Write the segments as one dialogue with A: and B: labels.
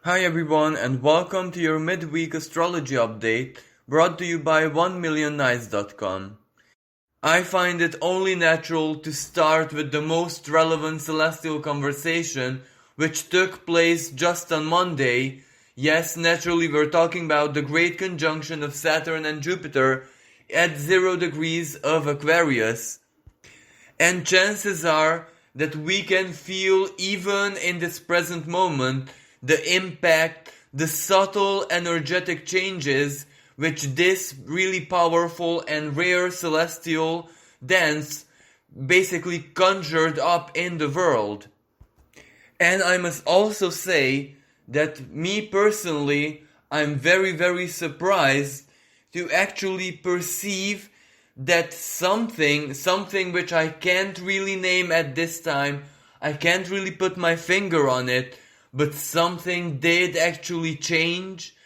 A: Hi everyone and welcome to your midweek astrology update brought to you by onemillionnights.com. I find it only natural to start with the most relevant celestial conversation which took place just on Monday. Yes, naturally we're talking about the great conjunction of Saturn and Jupiter at 0 degrees of Aquarius. And chances are that we can feel even in this present moment the impact, the subtle energetic changes which this really powerful and rare celestial dance basically conjured up in the world. And I must also say that me personally, I'm very surprised to actually perceive that something which I can't really name at this time, I can't really put my finger on it, but something did actually change.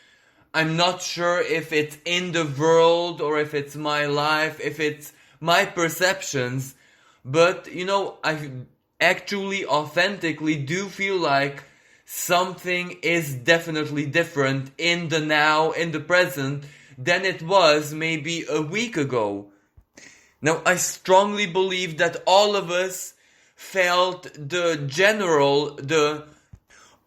A: I'm not sure if it's in the world or if it's my life, if it's my perceptions, but I actually authentically do feel like something is definitely different in the now, in the present, than it was maybe a week ago. Now, I strongly believe that all of us felt the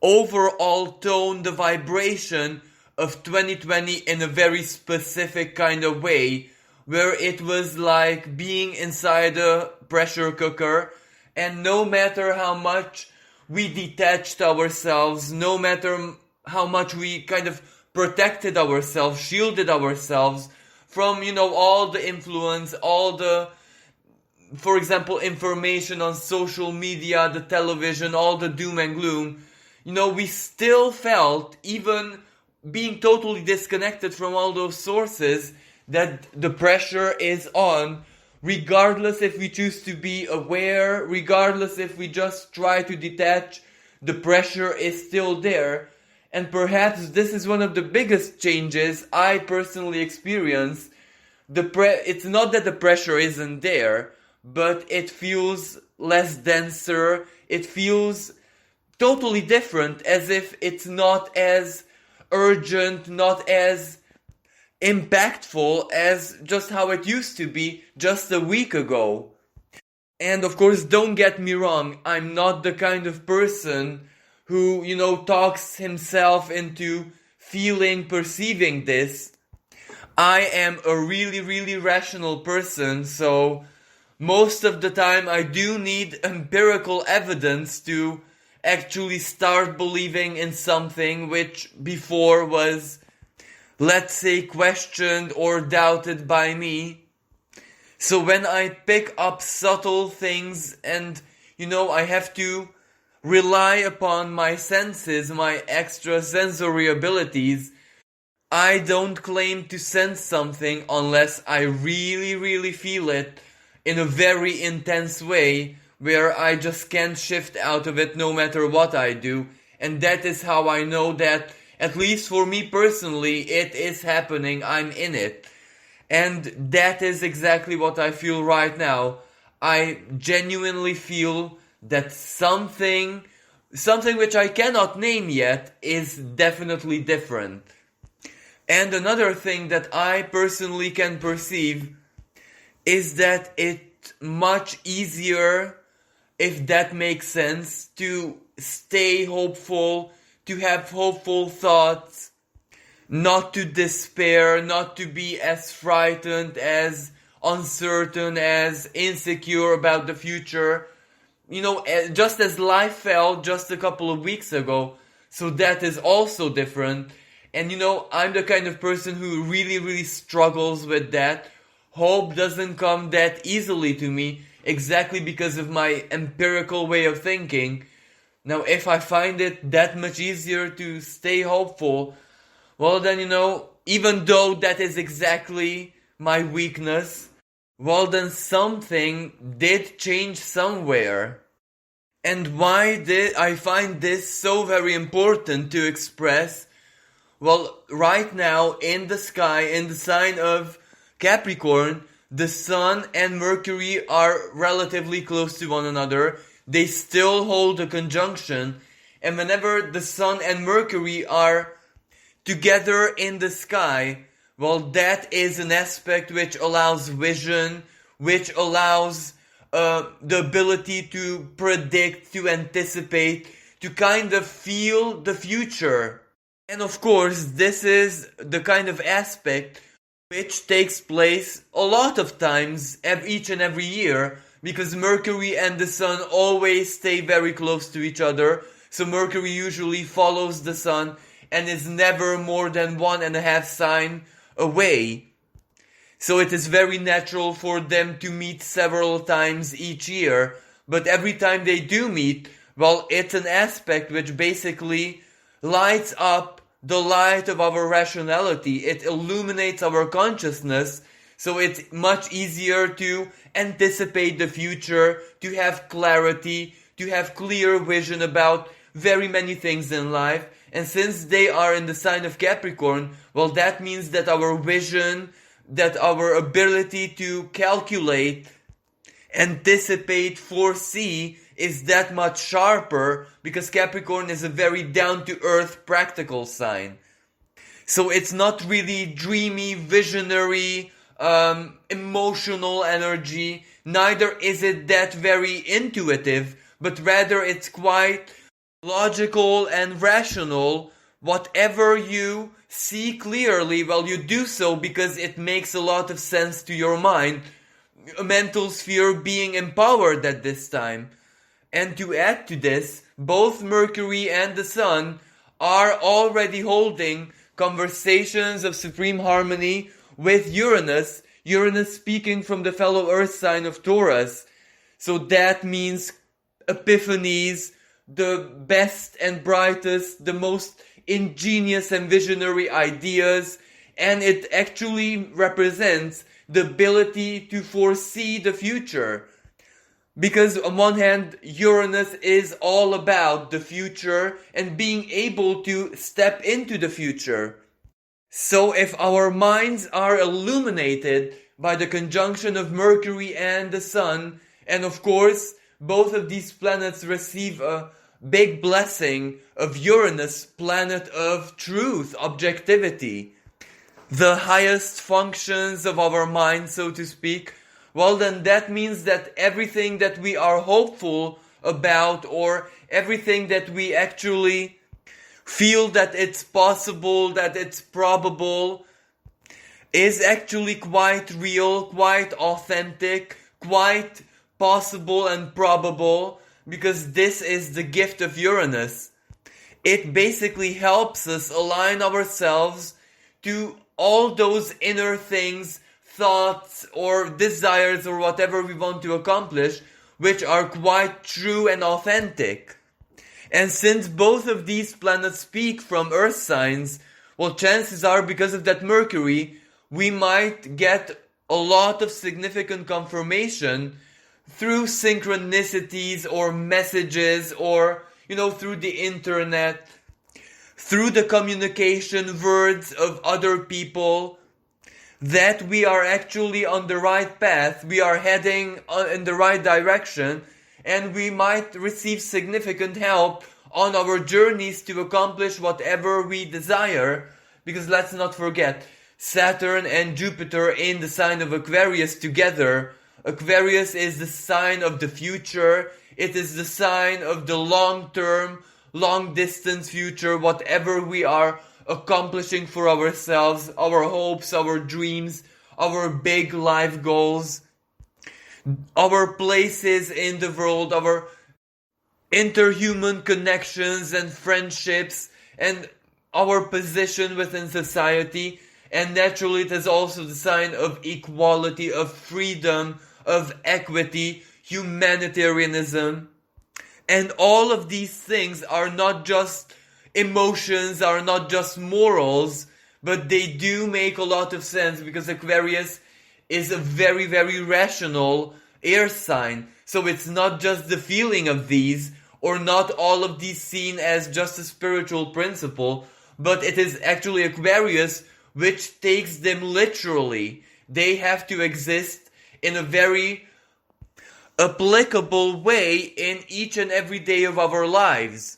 A: overall tone, the vibration of 2020 in a very specific kind of way, where it was like being inside a pressure cooker, and no matter how much we detached ourselves, no matter how much we kind of protected ourselves, shielded ourselves from, all the influence, all the, for example, information on social media, the television, all the doom and gloom, we still felt, even being totally disconnected from all those sources, that the pressure is on, regardless if we choose to be aware, regardless if we just try to detach, the pressure is still there. And perhaps this is one of the biggest changes I personally experienced. It's not that the pressure isn't there, but it feels less denser, it feels totally different, as if it's not as urgent, not as impactful as just how it used to be just a week ago. And of course, don't get me wrong, I'm not the kind of person who, talks himself into perceiving this. I am a really rational person, so most of the time I do need empirical evidence to actually start believing in something which before was, let's say, questioned or doubted by me. So when I pick up subtle things and, I have to rely upon my senses, my extrasensory abilities, I don't claim to sense something unless I really feel it in a very intense way, where I just can't shift out of it no matter what I do. And that is how I know that, at least for me personally, it is happening, I'm in it. And that is exactly what I feel right now. I genuinely feel that something which I cannot name yet is definitely different. And another thing that I personally can perceive is that it's much easier, if that makes sense, to stay hopeful, to have hopeful thoughts, not to despair, not to be as frightened, as uncertain, as insecure about the future. Just as life felt just a couple of weeks ago. So that is also different. And I'm the kind of person who really struggles with that. Hope doesn't come that easily to me, exactly because of my empirical way of thinking. Now, if I find it that much easier to stay hopeful, well then, even though that is exactly my weakness, well then something did change somewhere. And why did I find this so very important to express? Well, right now in the sky, in the sign of Capricorn, the Sun and Mercury are relatively close to one another. They still hold a conjunction, And whenever the Sun and Mercury are together in the sky, well, that is an aspect which allows vision, which allows the ability to predict, to anticipate, to kind of feel the future. And of course, this is the kind of aspect which takes place a lot of times each and every year, because Mercury and the Sun always stay very close to each other. So Mercury usually follows the Sun and is never more than 1.5 sign away. So it is very natural for them to meet several times each year. But every time they do meet, well, it's an aspect which basically lights up the light of our rationality. It illuminates our consciousness, so it's much easier to anticipate the future, to have clarity, to have clear vision about very many things in life. And since they are in the sign of Capricorn, well, that means that our vision, that our ability to calculate, anticipate, foresee is that much sharper, because Capricorn is a very down-to-earth practical sign. So it's not really dreamy, visionary, emotional energy. Neither is it that very intuitive, but rather it's quite logical and rational. Whatever you see clearly, well, you do so because it makes a lot of sense to your mind. A mental sphere being empowered at this time. And to add to this, both Mercury and the Sun are already holding conversations of supreme harmony with Uranus. Uranus speaking from the fellow Earth sign of Taurus. So that means epiphanies, the best and brightest, the most ingenious and visionary ideas. And it actually represents the ability to foresee the future. Because on one hand, Uranus is all about the future and being able to step into the future. So if our minds are illuminated by the conjunction of Mercury and the Sun, and of course, both of these planets receive a big blessing of Uranus, planet of truth, objectivity, the highest functions of our mind, so to speak, well, then that means that everything that we are hopeful about, or everything that we actually feel that it's possible, that it's probable, is actually quite real, quite authentic, quite possible and probable, because this is the gift of Uranus. It basically helps us align ourselves to all those inner things, thoughts or desires or whatever we want to accomplish, which are quite true and authentic. And since both of these planets speak from Earth signs, well, chances are, because of that Mercury, we might get a lot of significant confirmation through synchronicities or messages, or, through the internet, through the communication words of other people, that we are actually on the right path, we are heading in the right direction, and we might receive significant help on our journeys to accomplish whatever we desire. Because let's not forget, Saturn and Jupiter in the sign of Aquarius together. Aquarius is the sign of the future. It is the sign of the long-term, long-distance future, whatever we are accomplishing for ourselves, our hopes, our dreams, our big life goals, our places in the world, our interhuman connections and friendships, and our position within society. And naturally, it is also the sign of equality, of freedom, of equity, humanitarianism. And all of these things are not just emotions, are not just morals, but they do make a lot of sense, because Aquarius is a very, very rational air sign. So it's not just the feeling of these, or not all of these seen as just a spiritual principle, but it is actually Aquarius which takes them literally. They have to exist in a very applicable way in each and every day of our lives.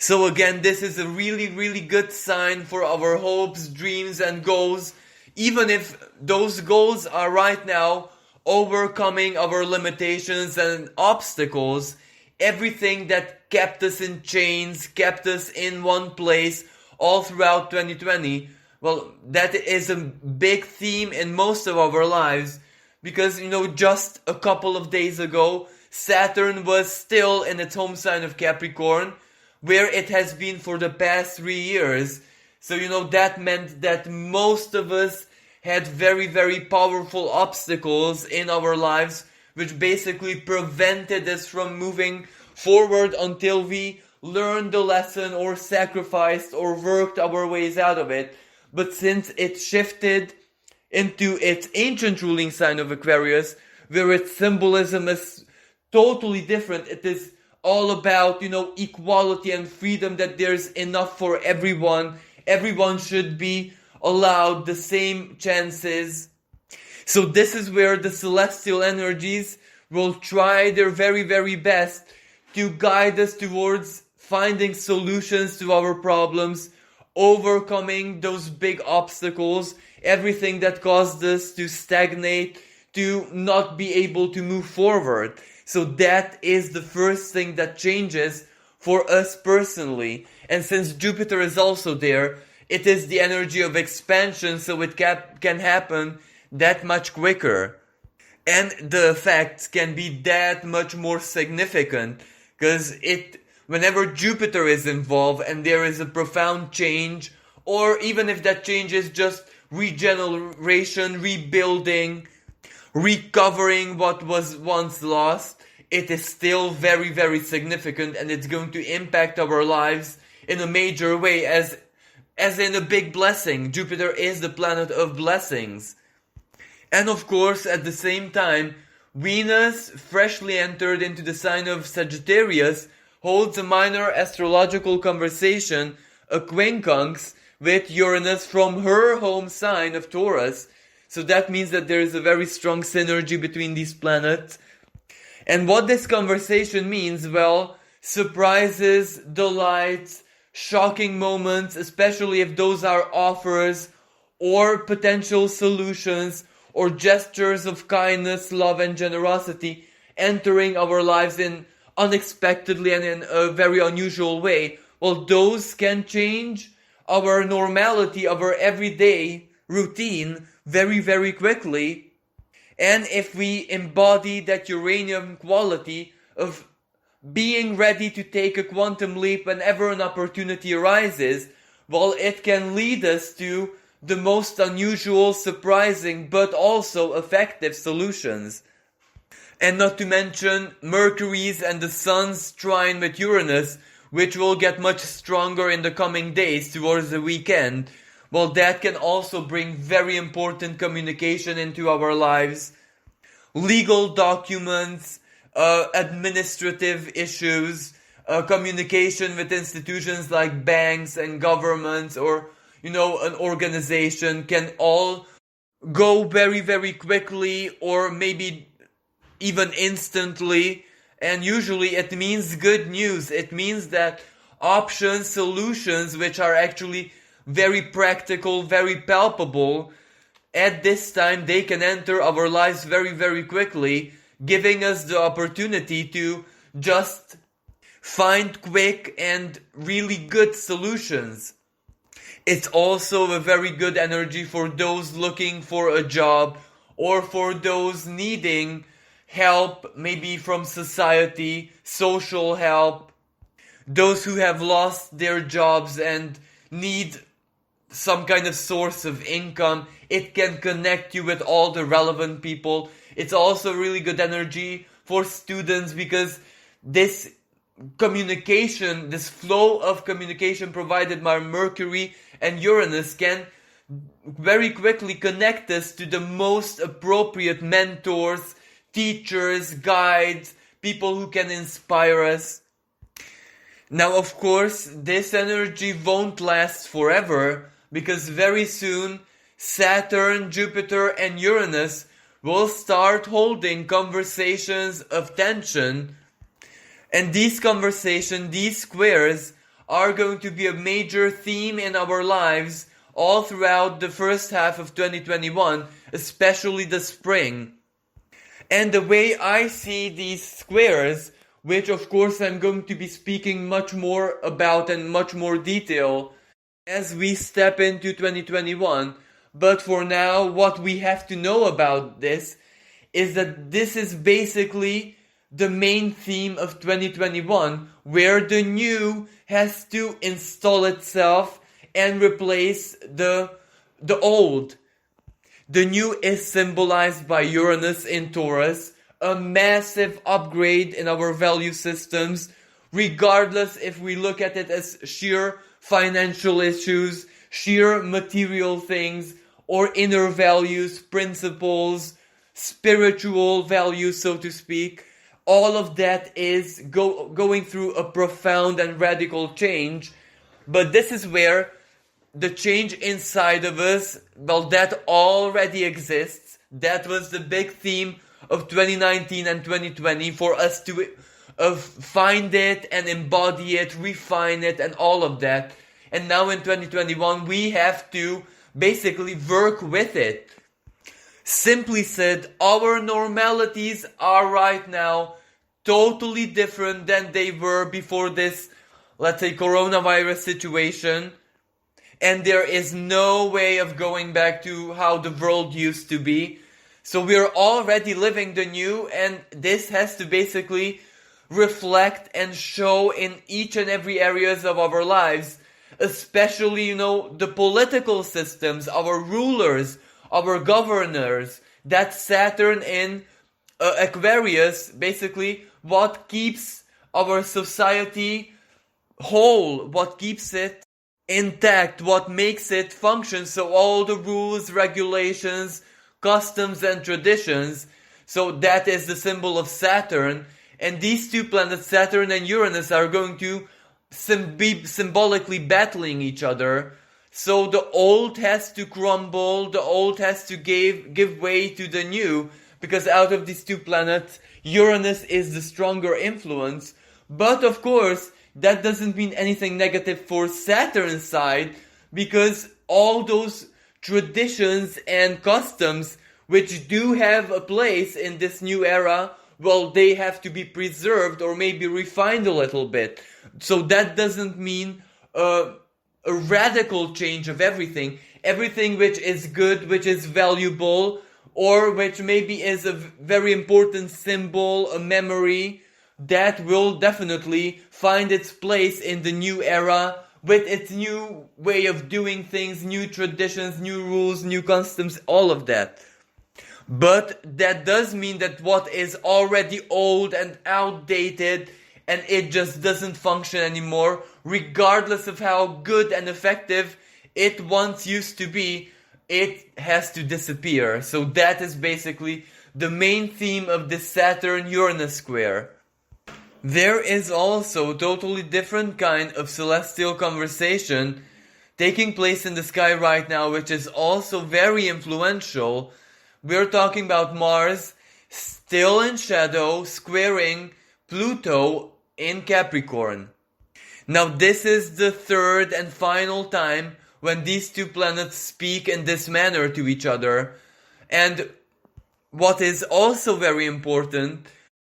A: So again, this is a really, really good sign for our hopes, dreams, and goals, even if those goals are right now overcoming our limitations and obstacles. Everything that kept us in chains, kept us in one place all throughout 2020, well, that is a big theme in most of our lives, because, just a couple of days ago, Saturn was still in its home sign of Capricorn, where it has been for the past 3 years. So, that meant that most of us had very, very powerful obstacles in our lives, which basically prevented us from moving forward until we learned the lesson or sacrificed or worked our ways out of it. But since it shifted into its ancient ruling sign of Aquarius, where its symbolism is totally different, it is all about, equality and freedom, that there's enough for everyone. Everyone should be allowed the same chances. So this is where the celestial energies will try their very, very best to guide us towards finding solutions to our problems, overcoming those big obstacles, everything that caused us to stagnate, to not be able to move forward. So that is the first thing that changes for us personally. And since Jupiter is also there, it is the energy of expansion, so it can happen that much quicker. And the effects can be that much more significant, because whenever Jupiter is involved and there is a profound change, or even if that change is just regeneration, rebuilding, recovering what was once lost, it is still very, very significant, and it's going to impact our lives in a major way, as in a big blessing. Jupiter is the planet of blessings. And of course, at the same time, Venus, freshly entered into the sign of Sagittarius, holds a minor astrological conversation, a quincunx, with Uranus from her home sign of Taurus. So that means that there is a very strong synergy between these planets. And what this conversation means, well, surprises, delights, shocking moments, especially if those are offers or potential solutions or gestures of kindness, love, and generosity entering our lives in unexpectedly and in a very unusual way. Well, those can change our normality, our everyday routine very, very quickly. And if we embody that uranium quality of being ready to take a quantum leap whenever an opportunity arises, well, it can lead us to the most unusual, surprising, but also effective solutions. And not to mention Mercury's and the Sun's trine with Uranus, which will get much stronger in the coming days towards the weekend. Well, that can also bring very important communication into our lives. Legal documents, administrative issues, communication with institutions like banks and governments, or, an organization, can all go very, very quickly, or maybe even instantly. And usually it means good news. It means that options, solutions, which are actually very practical, very palpable, at this time they can enter our lives very, very quickly, giving us the opportunity to just find quick and really good solutions. It's also a very good energy for those looking for a job, or for those needing help, maybe from society, social help, those who have lost their jobs and need some kind of source of income. It can connect you with all the relevant people. It's also really good energy for students, because this communication, this flow of communication provided by Mercury and Uranus, can very quickly connect us to the most appropriate mentors, teachers, guides, people who can inspire us. Now, of course, this energy won't last forever, because very soon Saturn, Jupiter, and Uranus will start holding conversations of tension. And these conversations, these squares, are going to be a major theme in our lives all throughout the first half of 2021, especially the spring. And the way I see these squares, which of course I'm going to be speaking much more about in much more detail as we step into 2021, but for now, what we have to know about this is that this is basically the main theme of 2021, where the new has to install itself and replace the old. The new is symbolized by Uranus in Taurus, a massive upgrade in our value systems, regardless if we look at it as sheer financial issues, sheer material things, or inner values, principles, spiritual values, so to speak. All of that is going through a profound and radical change. But this is where the change inside of us, well, that already exists. That was the big theme of 2019 and 2020, for us to find it and embody it, refine it, and all of that. And now in 2021, we have to basically work with it. Simply said, our normalities are right now totally different than they were before this, let's say, coronavirus situation. And there is no way of going back to how the world used to be. So we're already living the new, and this has to basically reflect and show in each and every areas of our lives, especially, the political systems, our rulers, our governors. That Saturn in Aquarius, basically what keeps our society whole, what keeps it intact, what makes it function. So all the rules, regulations, customs and traditions. So that is the symbol of Saturn. And these two planets, Saturn and Uranus, are going to be symbolically battling each other. So the old has to crumble, the old has to give way to the new, because out of these two planets, Uranus is the stronger influence. But of course, that doesn't mean anything negative for Saturn's side, because all those traditions and customs which do have a place in this new era, well, they have to be preserved or maybe refined a little bit. So that doesn't mean a radical change of everything. Everything which is good, which is valuable, or which maybe is a very important symbol, a memory, that will definitely find its place in the new era with its new way of doing things, new traditions, new rules, new customs, all of that. But that does mean that what is already old and outdated and it just doesn't function anymore, regardless of how good and effective it once used to be, it has to disappear. So that is basically the main theme of this Saturn-Uranus square. There is also a totally different kind of celestial conversation taking place in the sky right now, which is also very influential. We're talking about Mars still in shadow, squaring Pluto in Capricorn. Now this is the third and final time when these two planets speak in this manner to each other. And what is also very important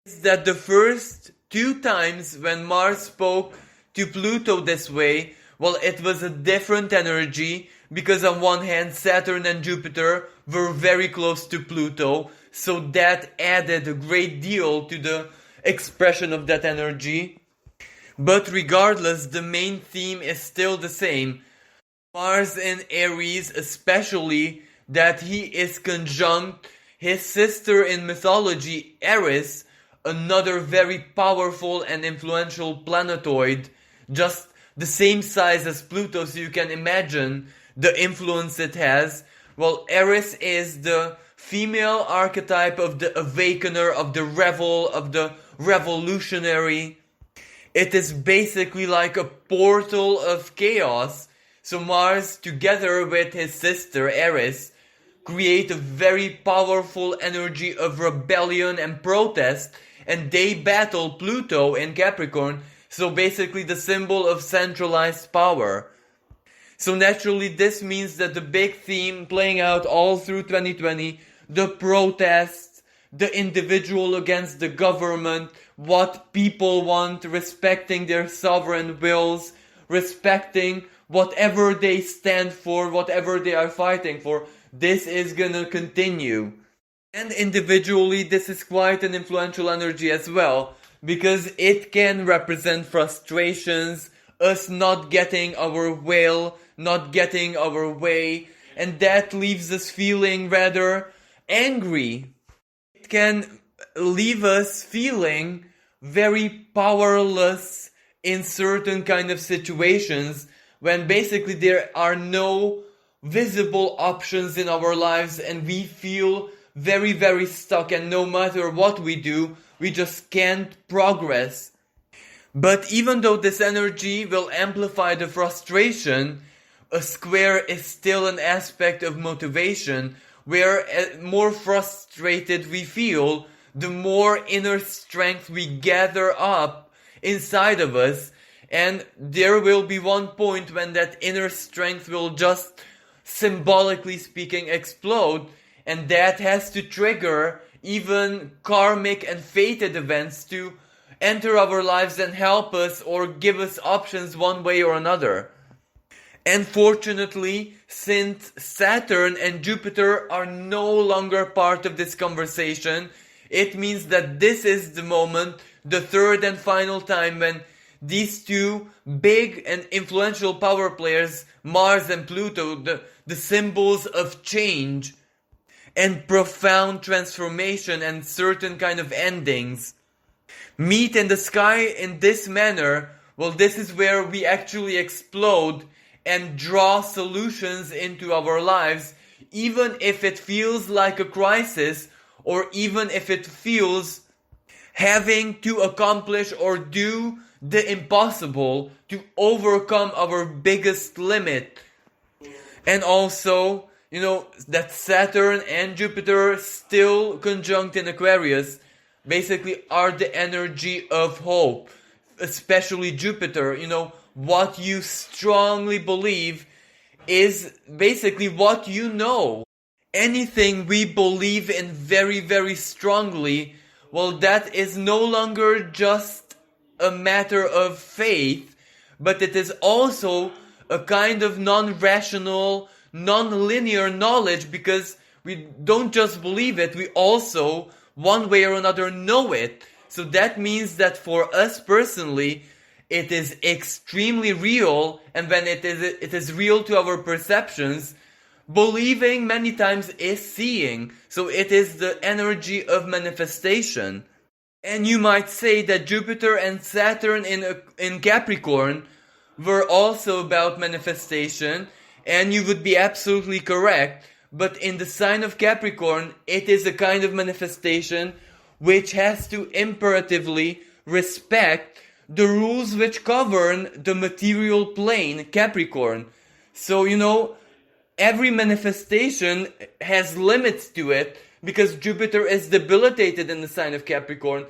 A: is that the first two times when Mars spoke to Pluto this way, well, it was a different energy, because on one hand Saturn and Jupiter were very close to Pluto, so that added a great deal to the expression of that energy. But regardless, the main theme is still the same. Mars in Aries, especially that he is conjunct his sister in mythology, Eris, another very powerful and influential planetoid, just the same size as Pluto, so you can imagine the influence it has. Well, Eris is the female archetype of the awakener, of the rebel, of the revolutionary. It is basically like a portal of chaos. So Mars, together with his sister Eris, create a very powerful energy of rebellion and protest, and they battle Pluto in Capricorn, So basically the symbol of centralized power. So naturally this means that the big theme playing out all through 2020, the protests, the individual against the government, what people want, respecting their sovereign wills, respecting whatever they stand for, whatever they are fighting for, this is gonna continue. And individually, this is quite an influential energy as well, because it can represent frustrations, us not getting our will, not getting our way, and that leaves us feeling rather angry. It can leave us feeling very powerless in certain kind of situations when basically there are no visible options in our lives and we feel very, very stuck, and no matter what we do, we just can't progress. But even though this energy will amplify the frustration, a square is still an aspect of motivation, where more frustrated we feel, the more inner strength we gather up inside of us, and there will be one point when that inner strength will just, symbolically speaking, explode, and that has to trigger even karmic and fated events to enter our lives and help us or give us options one way or another. And fortunately, since Saturn and Jupiter are no longer part of this conversation, it means that this is the moment, the third and final time, when these two big and influential power players, Mars and Pluto, the symbols of change and profound transformation and certain kind of endings, meet in the sky in this manner. Well, this is where we actually explode and draw solutions into our lives, even if it feels like a crisis, or even if it feels having to accomplish or do the impossible to overcome our biggest limit. And also, that Saturn and Jupiter still conjunct in Aquarius basically are the energy of hope, especially Jupiter. What you strongly believe is basically what you know. Anything we believe in very, very strongly, well, that is no longer just a matter of faith, but it is also a kind of non-rational, non-linear knowledge, because we don't just believe it, we also, one way or another, know it. So that means that for us personally, it is extremely real, and when it is real to our perceptions, believing many times is seeing. So it is the energy of manifestation. And you might say that Jupiter and Saturn in Capricorn were also about manifestation, and you would be absolutely correct. But in the sign of Capricorn, it is a kind of manifestation which has to imperatively respect the rules which govern the material plane, Capricorn. So, every manifestation has limits to it, because Jupiter is debilitated in the sign of Capricorn.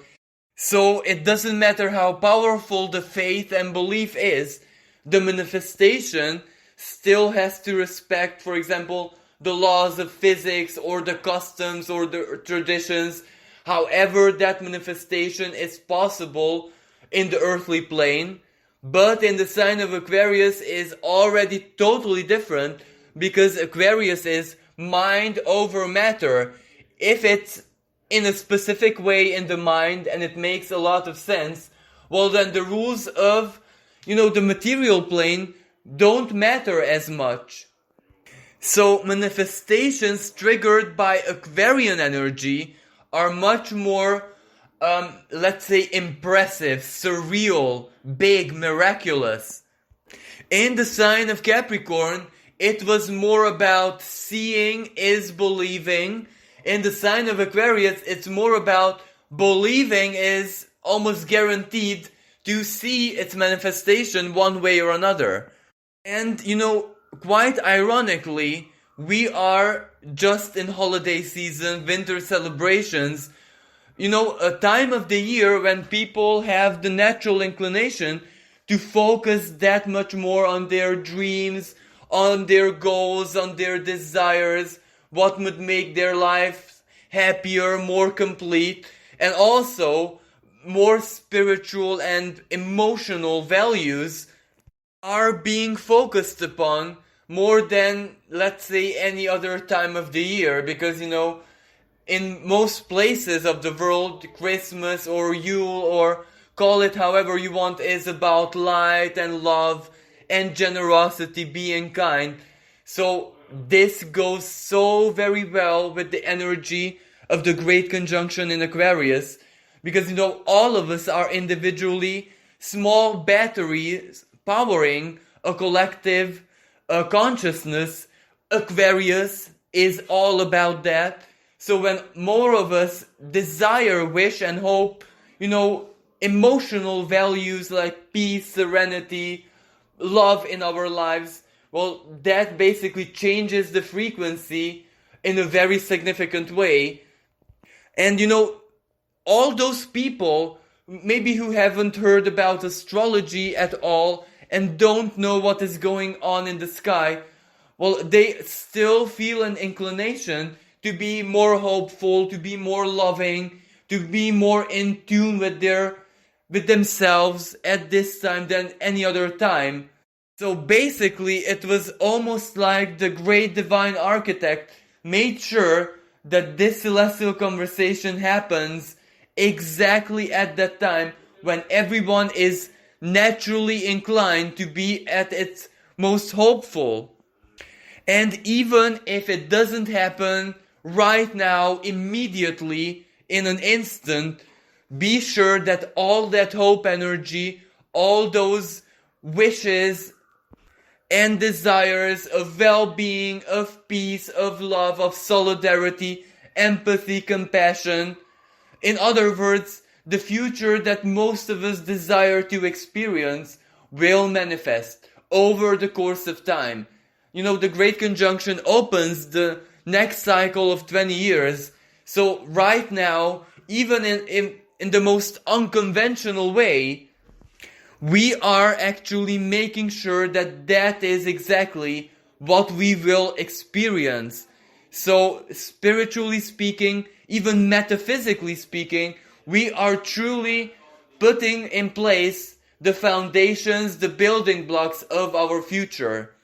A: So it doesn't matter how powerful the faith and belief is, the manifestation still has to respect, for example, the laws of physics or the customs or the traditions, however that manifestation is possible in the earthly plane. But in the sign of Aquarius is already totally different, because Aquarius is mind over matter. If it's in a specific way in the mind and it makes a lot of sense, well, then the rules of, the material plane don't matter as much. So manifestations triggered by Aquarian energy are much more, let's say, impressive, surreal, big, miraculous. In the sign of Capricorn, it was more about seeing is believing. In the sign of Aquarius, it's more about believing is almost guaranteed to see its manifestation one way or another. And, quite ironically, we are just in holiday season, winter celebrations, a time of the year when people have the natural inclination to focus that much more on their dreams, on their goals, on their desires, what would make their life happier, more complete, and also more spiritual and emotional values are being focused upon more than, let's say, any other time of the year. Because, in most places of the world, Christmas or Yule, or call it however you want, is about light and love and generosity, being kind. So this goes so very well with the energy of the Great Conjunction in Aquarius, because all of us are individually small batteries powering a collective consciousness. Aquarius is all about that. So when more of us desire, wish and hope, emotional values like peace, serenity, love in our lives, well, that basically changes the frequency in a very significant way. And all those people maybe who haven't heard about astrology at all and don't know what is going on in the sky, well, they still feel an inclination to be more hopeful, to be more loving, to be more in tune with themselves at this time than any other time. So basically, it was almost like the great divine architect made sure that this celestial conversation happens exactly at that time when everyone is naturally inclined to be at its most hopeful. And even if it doesn't happen right now, immediately, in an instant, be sure that all that hope energy, all those wishes and desires of well-being, of peace, of love, of solidarity, empathy, compassion, in other words, the future that most of us desire to experience, will manifest over the course of time. The Great Conjunction opens the next cycle of 20 years. So right now, even in the most unconventional way, we are actually making sure that is exactly what we will experience. So spiritually speaking, even metaphysically speaking, we are truly putting in place the foundations, the building blocks of our future.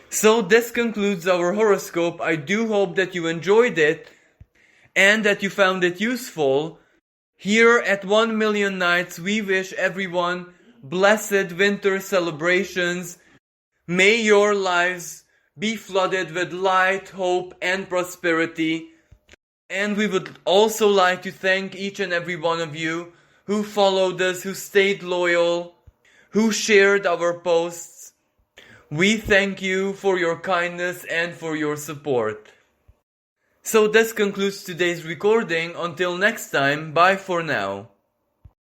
A: So this concludes our horoscope. I do hope that you enjoyed it and that you found it useful. Here at 1 Million Nights, we wish everyone blessed winter celebrations. May your lives be flooded with light, hope, and prosperity. And we would also like to thank each and every one of you who followed us, who stayed loyal, who shared our posts. We thank you for your kindness and for your support. So this concludes today's recording. Until next time, bye for now.